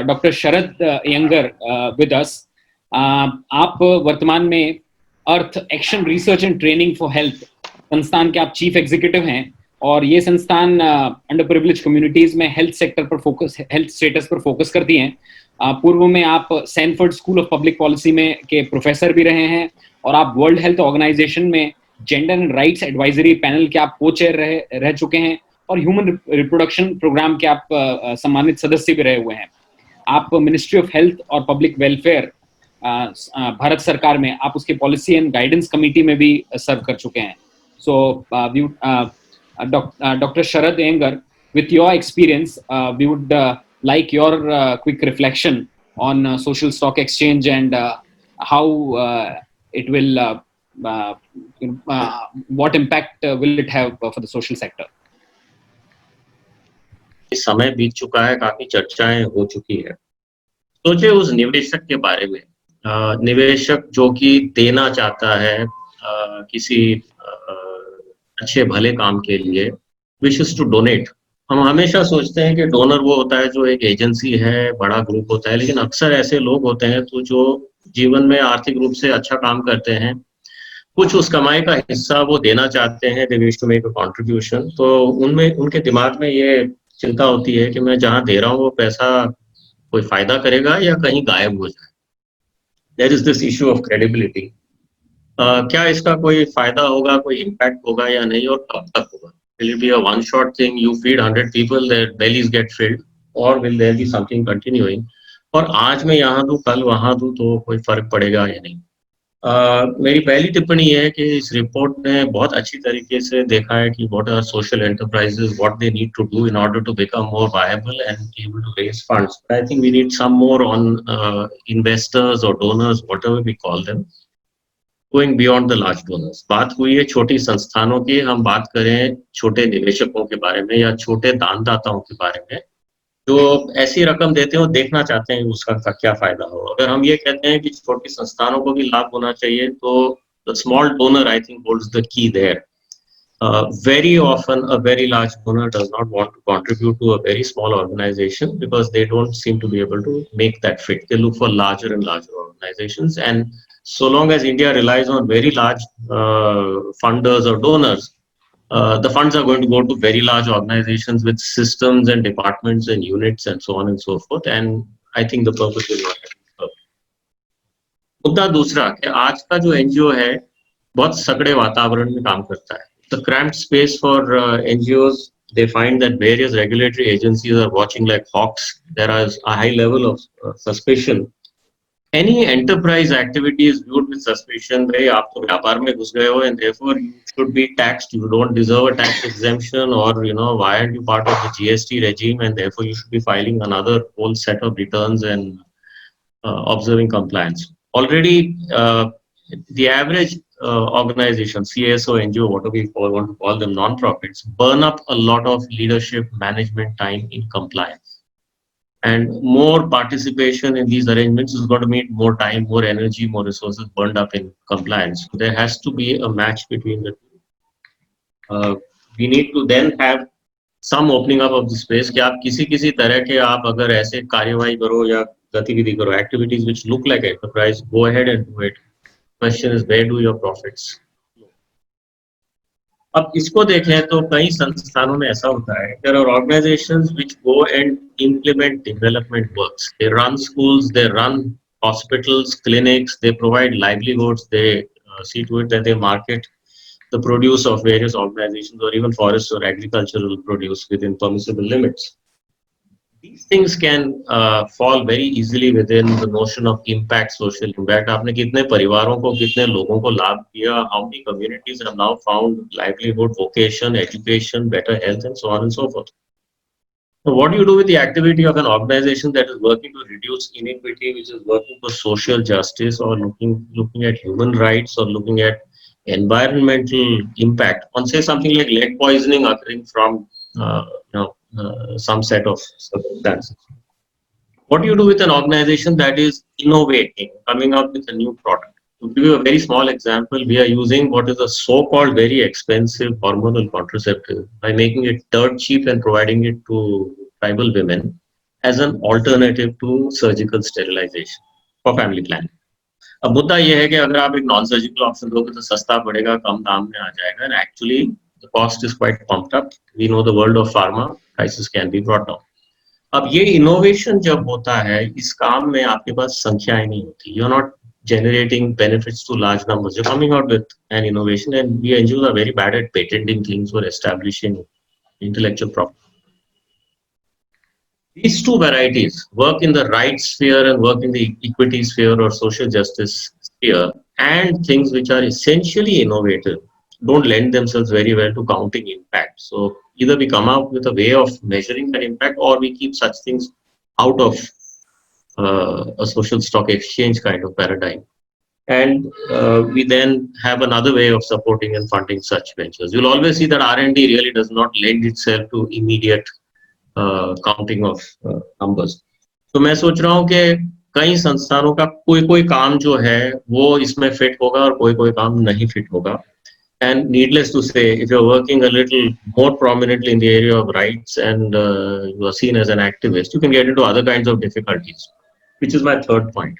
Doctor Sharad Iyengar with us. आप वर्तमान में ARTH action research and training for health संस्थान के आप चीफ एग्जीक्यूटिव हैं, और ये संस्थान अंडर प्रिविलेज कम्युनिटीज में हेल्थ सेक्टर पर फोकस, हेल्थ स्टेटस पर फोकस करती हैं। पूर्व में आप Sanford school of public policy में के प्रोफेसर भी रहे हैं, और आप वर्ल्ड हेल्थ ऑर्गेनाइजेशन में gender and rights advisory panel के आप को चेयर रह चुके हैं, और ह्यूमन रिप्रोडक्शन प्रोग्राम के आप सम्मानित सदस्य भी रहे हुए हैं। आप मिनिस्ट्री ऑफ हेल्थ और पब्लिक वेलफेयर भारत सरकार में आप उसके पॉलिसी एंड गाइडेंस कमेटी में भी सर्व कर चुके हैं। So doctor Sharad younger, with your experience, we would like your quick reflection on social stock exchange and how it will, what impact will it have for the social sector? समय बीत चुका है, काफी चर्चाएं हो चुकी है। सोचे उस निवेशक के बारे में, निवेशक जो कि देना चाहता है किसी अच्छे भले काम के लिए, विशेष टू डोनेट। हम हमेशा सोचते हैं कि डोनर वो होता है जो एक एजेंसी है, बड़ा ग्रुप होता है, लेकिन अक्सर ऐसे लोग होते हैं तो जो जीवन में आर्थिक रूप से अच्छा काम करते हैं, कुछ उस कमाई का हिस्सा वो देना चाहते हैं, they wish to make a contribution. तो उनमें, उनके दिमाग में ये चिंता होती है कि मैं जहाँ दे रहा हूँ वो पैसा कोई फायदा करेगा या कहीं गायब हो जाए। There is this issue of credibility. क्या इसका कोई फायदा होगा, कोई इम्पैक्ट होगा या नहीं, और कब तक होगा? Will it be a one shot thing? You feed 100 people, their bellies get filled, or will there be something continuing? और आज मैं यहाँ दूं, कल वहाँ दूं, तो कोई फर्क पड़ेगा या नहीं? मेरी पहली टिप्पणी ये है कि इस रिपोर्ट ने बहुत अच्छी तरीके से देखा है कि what are social enterprises, what they need to do in order to become more viable and able to raise funds. But I think we need some more on investors or donors, whatever we call them, going beyond the large donors. बात हुई है छोटी संस्थानों की, हम बात करें छोटे निवेशकों के बारे में या छोटे दानदाताओं के बारे में, जो ऐसी रकम देते हो, देखना चाहते हैं उसका क्या फायदा हो। अगर हम ये कहते हैं कि छोटी संस्थानों को भी लाभ होना चाहिए, तो the small donor I think holds the key there. Very often a very large donor does not want to contribute to a very small organization because they don't seem to be able to make that fit. They look for larger and larger organizations, and so long as India relies on very large funders or donors, the funds are going to go to very large organizations with systems and departments and units and so on and so forth, and I think the purpose will not serve. मुद्दा दूसरा कि आज का जो NGO है बहुत सकड़े वातावरण में काम करता है. The cramped space for NGOs, they find that various regulatory agencies are watching like hawks. There is a high level of suspicion. Any enterprise activity is viewed with suspicion. भाई आप तो व्यापार में घुस गए हो, and therefore you should be taxed. You don't deserve a tax exemption, or why aren't you part of the GST regime, and therefore you should be filing another whole set of returns and observing compliance. Already, the average organization, CSO, NGO, whatever we want to call them, non-profits, burn up a lot of leadership management time in compliance. And more participation in these arrangements is going to mean more time, more energy, more resources burned up in compliance. So there has to be a match between the two. We need to then have some opening up of the space कि आप किसी तरह के आप अगर ऐसे कार्यवाही करो या गतिविधि करो, activities which look like enterprise, go ahead and do it. Question is, where do your profits? अब इसको देखें तो कई संस्थानों में ऐसा होता है, there are organizations which go and implement development works. They run schools, they run hospitals, clinics, they provide livelihoods, they see to it that they market the produce of various organizations, or even forest or agricultural produce within permissible limits. These things can fall very easily within the notion of impact, social impact. आपने कितने परिवारों को, कितने लोगों को लाभ दिया? How many communities have now found livelihood, vocation, education, better health, and so on and so forth. So what do you do with the activity of an organization that is working to reduce inequity, which is working for social justice, or looking at human rights, or looking at environmental impact on, say, something like lead poisoning occurring from some set of circumstances? What do you do with an organization that is innovating, coming up with a new product? To give you a very small example, we are using what is a so-called very expensive hormonal contraceptive by making it dirt cheap and providing it to tribal women as an alternative to surgical sterilization for family planning. अब मुद्दा ये है कि अगर आप एक non surgical option दोगे तो सस्ता पड़ेगा, कम दाम में आ जाएगा, and actually the cost is quite pumped up. We know the world of pharma, prices can be brought down. अब ये इनोवेशन जब होता है, इस काम में आपके पास संख्याएं नहीं होती. You're not generating benefits to large numbers. You're coming out with an innovation, and we NGOs are very bad at patenting things or establishing intellectual property. These two varieties, work in the rights sphere and work in the equity sphere or social justice sphere, and things which are essentially innovative, don't lend themselves very well to counting impact. So either we come out with a way of measuring that impact, or we keep such things out of a social stock exchange kind of paradigm. And we then have another way of supporting and funding such ventures. You'll always see that R&D really does not lend itself to immediate counting of numbers. तो मैं सोच रहा हूँ कि कई संस्थानों का कोई काम जो है वो इसमें फिट होगा और कोई काम नहीं फिट होगा. And needless to say, if you're working a little more prominently in the area of rights and you are seen as an activist, you can get into other kinds of difficulties, which is my third point.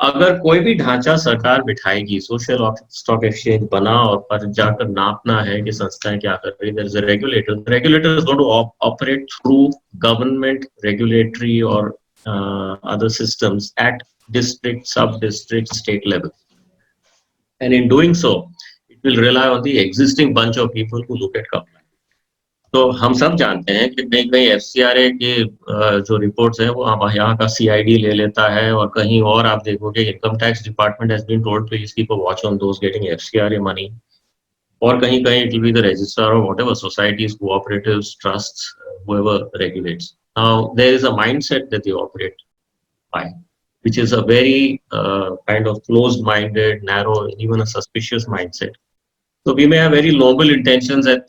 अगर कोई भी ढांचा सरकार बिठाएगी, social stock exchange बना और पर जाकर नापना है कि संस्थाएं क्या कर रही है, there is a regulator. The regulator is going to operate through government regulatory or other systems at district, sub-district, state level. And in doing so, it will rely on the existing bunch of people who look at compliance. तो हम सब जानते हैं कि कहीं FCRA के जो reports हैं वो यहाँ का CID ले लेता है, और कहीं और आप देखोगे income tax department has been told please keep a watch on those getting FCRA money, और कहीं it will be the registrar और whatever societies, cooperatives, trusts, whoever regulates. Now there is a mindset that they operate by, which is a very kind of closed-minded, narrow, even a suspicious mindset. So we may have very noble intentions at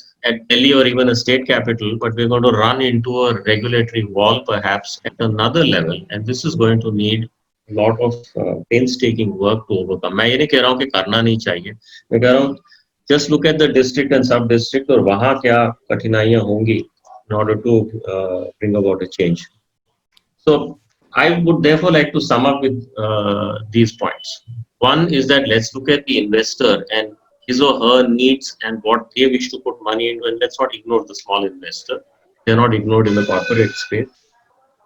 Delhi or even a state capital, but we're going to run into a regulatory wall perhaps at another level, and this is going to need a lot of painstaking work to overcome. मैं ये नहीं कह रहा हूँ कि करना नहीं चाहिए, मैं कह रहा हूँ just look at the district and sub district और वहाँ क्या कठिनाइयाँ होंगी in order to bring about a change. So I would therefore like to sum up with these points. One is that let's look at the investor and his or her needs and what they wish to put money into, and let's not ignore the small investor. They're not ignored in the corporate space.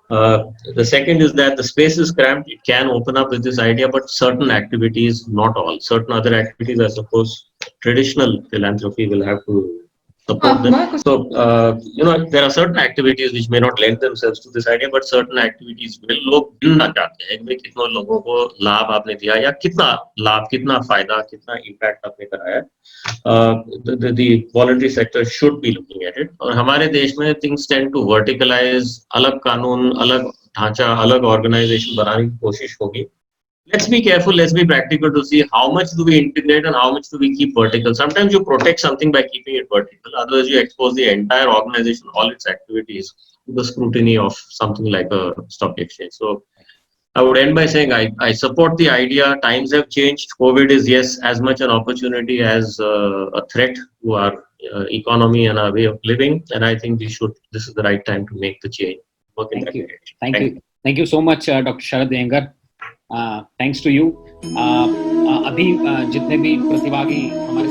The second is that the space is cramped. It can open up with this idea, but certain activities, not all. Certain other activities, I suppose, traditional philanthropy will have to support them. So, there are certain activities which may not lend themselves to this idea, but certain activities will. लोग गिनना चाहते हैं कि कितने लोगों को लाभ आपने दिया, या कितना लाभ, कितना फायदा, कितना इम्पैक्ट आपने कराया. The voluntary sector should be looking at it. और हमारे देश में things tend to verticalize, अलग कानून, अलग ढांचा, अलग organization बनाने की कोशिश होगी. Let's be careful, let's be practical to see how much do we integrate and how much do we keep vertical. Sometimes you protect something by keeping it vertical, otherwise you expose the entire organization, all its activities, to the scrutiny of something like a stock exchange. So I would end by saying I support the idea. Times have changed. COVID is, yes, as much an opportunity as a threat to our economy and our way of living. And I think this is the right time to make the change. Work in that direction. Thank you. Thank you so much, Dr. Sharad Iyengar. Thanks to you. अभी जितने भी प्रतिभागी हमारे